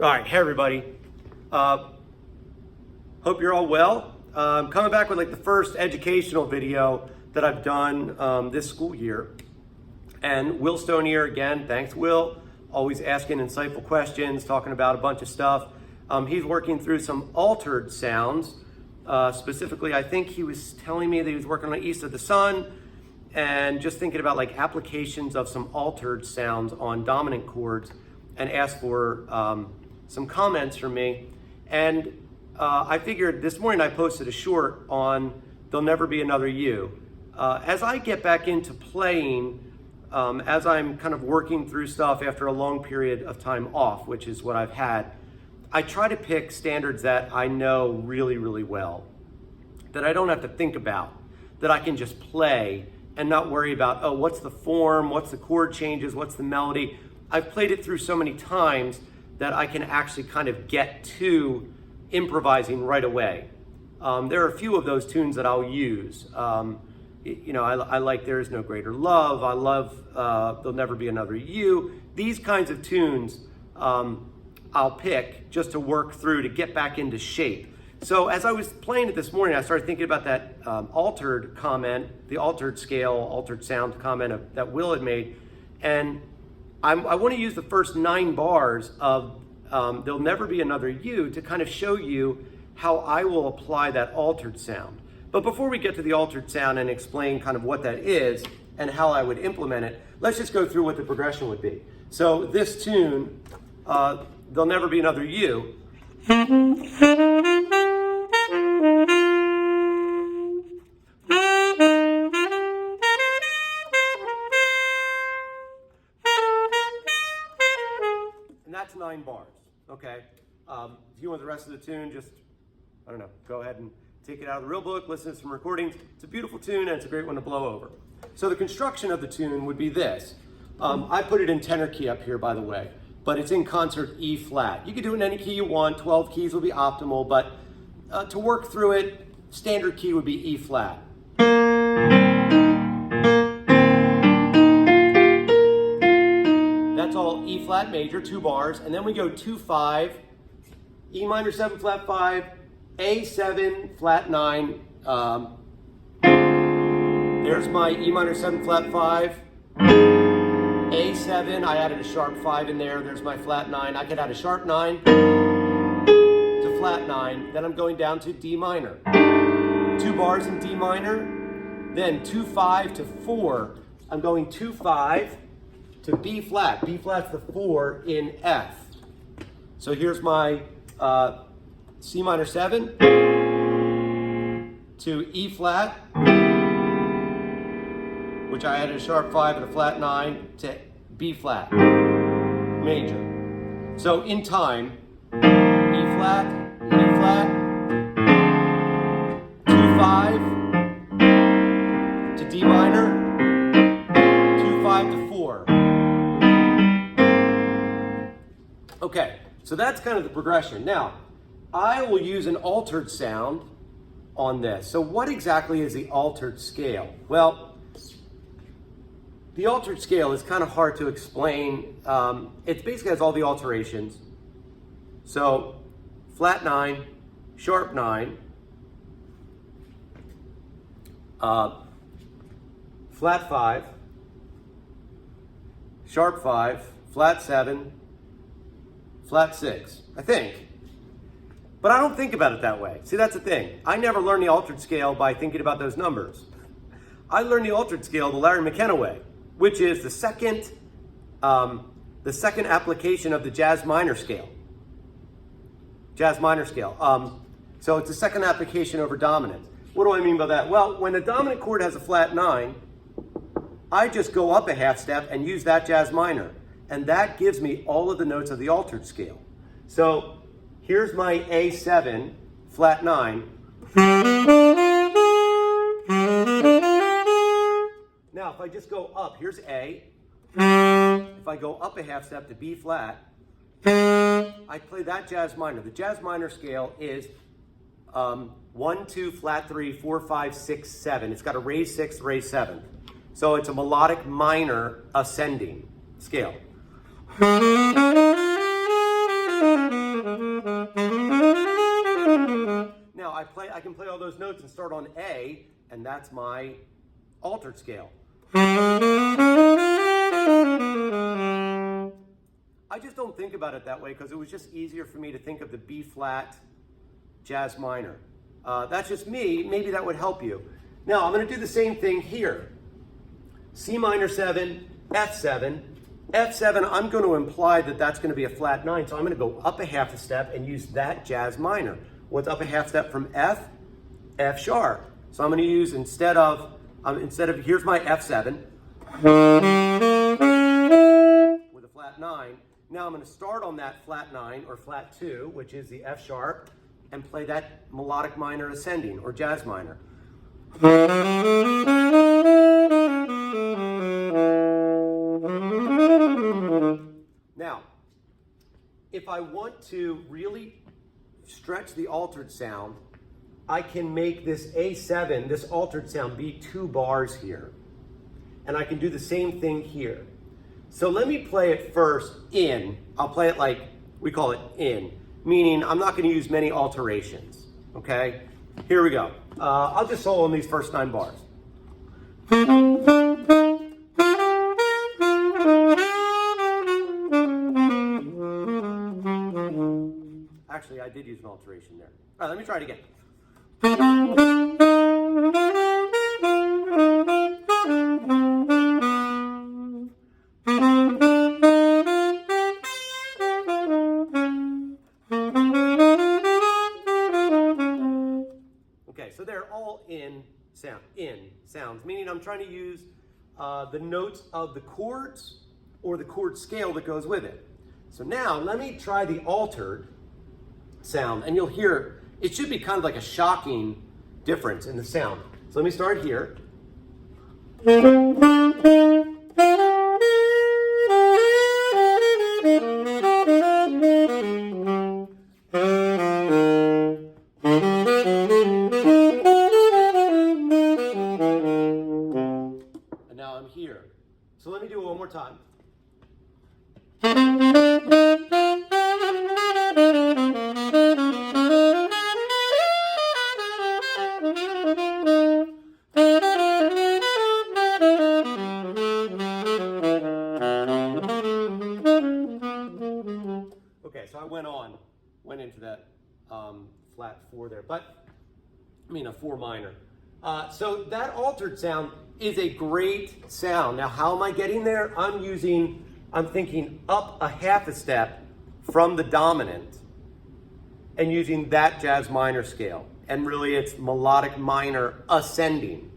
All right, hey everybody. Hope you're all well. I'm coming back with like the first educational video that I've done this school year. And Will Stone here again. Thanks, Will. Always asking insightful questions, talking about a bunch of stuff. He's working through some altered sounds. Specifically, I think he was telling me that he was working on East of the Sun and just thinking about like applications of some altered sounds on dominant chords, and asked for some comments from me. And I figured this morning I posted a short on There'll Never Be Another You. As I get back into playing, as I'm kind of working through stuff after a long period of time off, which is what I've had, I try to pick standards that I know really, really well, that I don't have to think about, that I can just play and not worry about, oh, what's the form, what's the chord changes, what's the melody. I've played it through so many times that I can actually kind of get to improvising right away. There are a few of those tunes that I'll use. I like There Is No Greater Love. I love There'll Never Be Another You. These kinds of tunes I'll pick just to work through to get back into shape. So as I was playing it this morning, I started thinking about that altered comment, the altered scale, altered sound comment that Will had made. And I want to use the first 9 bars of There'll Never Be Another You to kind of show you how I will apply that altered sound. But before we get to the altered sound and explain kind of what that is and how I would implement it, let's just go through what the progression would be. So this tune, There'll Never Be Another You, and that's 9 bars, okay? If you want the rest of the tune, just, I don't know, go ahead and take it out of the real book, listen to some recordings. It's a beautiful tune and it's a great one to blow over. So the construction of the tune would be this. I put it in tenor key up here, by the way, but it's in concert E flat. You can do it in any key you want. 12 keys will be optimal, but to work through it, standard key would be E flat. That's all E flat major, 2 bars, and then we go 2-5, E minor 7 flat 5, A7 flat 9. There's my E minor 7 flat 5, A7. I added a sharp 5 in there. There's my flat 9. I could add a sharp 9 to flat 9. Then I'm going down to D minor. 2 bars in D minor. Then 2-5 to 4. I'm going 2-5 to B flat. B flat's the 4 in F. So here's my C minor 7 to E flat, which I added a sharp 5 and a flat 9, to B flat major. So in time, E flat, 2-5 to D minor, 2-5 to 4. Okay, so that's kind of the progression. Now, I will use an altered sound on this. So what exactly is the altered scale? Well, the altered scale is kind of hard to explain. It basically has all the alterations. So flat 9, sharp 9, flat 5, sharp 5, flat 7, flat 6, I think. But I don't think about it that way. See, that's the thing. I never learned the altered scale by thinking about those numbers. I learned the altered scale the Larry McKenna way, which is the second application of the jazz minor scale. Jazz minor scale. So it's the second application over dominant. What do I mean by that? Well, when the dominant chord has a flat 9, I just go up a half step and use that jazz minor. And that gives me all of the notes of the altered scale. So here's my A7, flat 9. Now, if I just go up, here's A. If I go up a half step to B flat, I play that jazz minor. The jazz minor scale is 1, 2, flat 3, 4, 5, 6, 7. It's got a raised 6th, raised 7th. So it's a melodic minor ascending scale. those notes and start on A, and that's my altered scale. I just don't think about it that way because it was just easier for me to think of the B flat jazz minor. That's just me. Maybe that would help you. Now I'm going to do the same thing here. C minor 7, F7. F7, I'm going to imply that that's going to be a flat 9, so I'm going to go up a half a step and use that jazz minor. What's up a half step from F? F sharp. So I'm going to use, instead of here's my F7 with a flat 9. Now I'm going to start on that flat 9 or flat 2, which is the F sharp, and play that melodic minor ascending or jazz minor. Now, if I want to really stretch the altered sound, I can make this A7, this altered sound, be 2 bars here. And I can do the same thing here. So let me play it first in. I'll play it like, we call it in, meaning I'm not going to use many alterations, okay? Here we go. I'll just solo on these first 9 bars. Actually, I did use an alteration there. All right, let me try it again. Okay, so they're all in sounds, meaning I'm trying to use the notes of the chords or the chord scale that goes with it. So now let me try the altered sound, and you'll hear it should be kind of like a shocking difference in the sound. So let me start here. And now I'm here. So let me do it one more time. Okay, so I went into that flat 4 there, but I mean a 4 minor. So that altered sound is a great sound. Now, how am I getting there? I'm thinking up a half a step from the dominant and using that jazz minor scale. And really it's melodic minor ascending.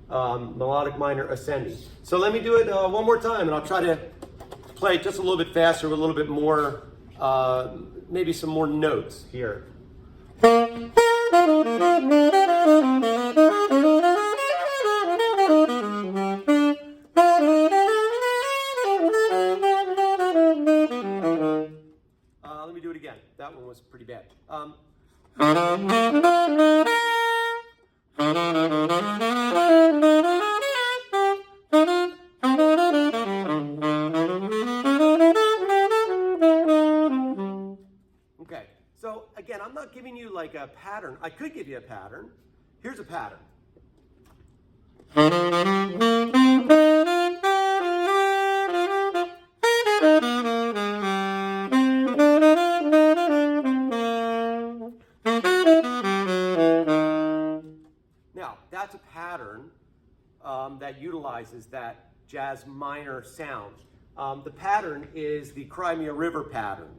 Melodic minor ascending. So let me do it one more time, and I'll try to play it just a little bit faster with a little bit more, maybe some more notes here. Let me do it again. That one was pretty bad. Okay, so again, I'm not giving you like a pattern. I could give you a pattern. Here's a pattern. Now, that's a pattern that utilizes that jazz minor sound. The pattern is the Crimea River pattern.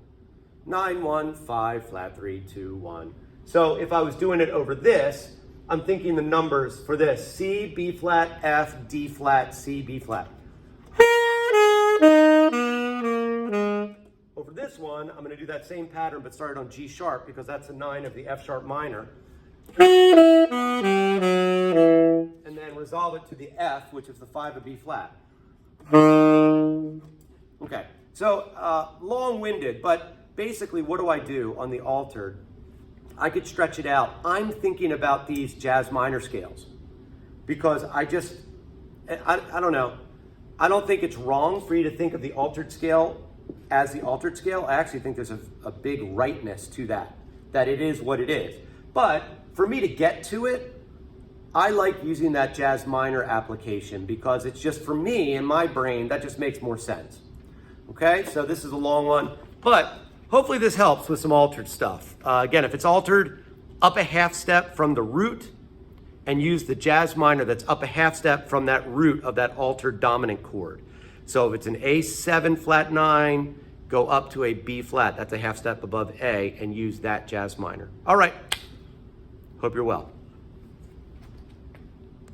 9, 1, 5, flat 3, 2, 1. So if I was doing it over this, I'm thinking the numbers for this: C, B flat, F, D flat, C, B flat. Over this one, I'm going to do that same pattern but start on G sharp because that's a 9 of the F sharp minor. And then resolve it to the F, which is the 5 of B flat. Okay, so long-winded, but basically what do I do on the altered? I could stretch it out. I'm thinking about these jazz minor scales because I don't know. I don't think it's wrong for you to think of the altered scale as the altered scale. I actually think there's a big rightness to that it is what it is. But for me to get to it, I like using that jazz minor application because it's just, for me, in my brain, that just makes more sense. Okay, so this is a long one, but hopefully this helps with some altered stuff. Again, if it's altered, up a half step from the root and use the jazz minor that's up a half step from that root of that altered dominant chord. So if it's an A7 flat 9, go up to a B flat, that's a half step above A, and use that jazz minor. All right, hope you're well.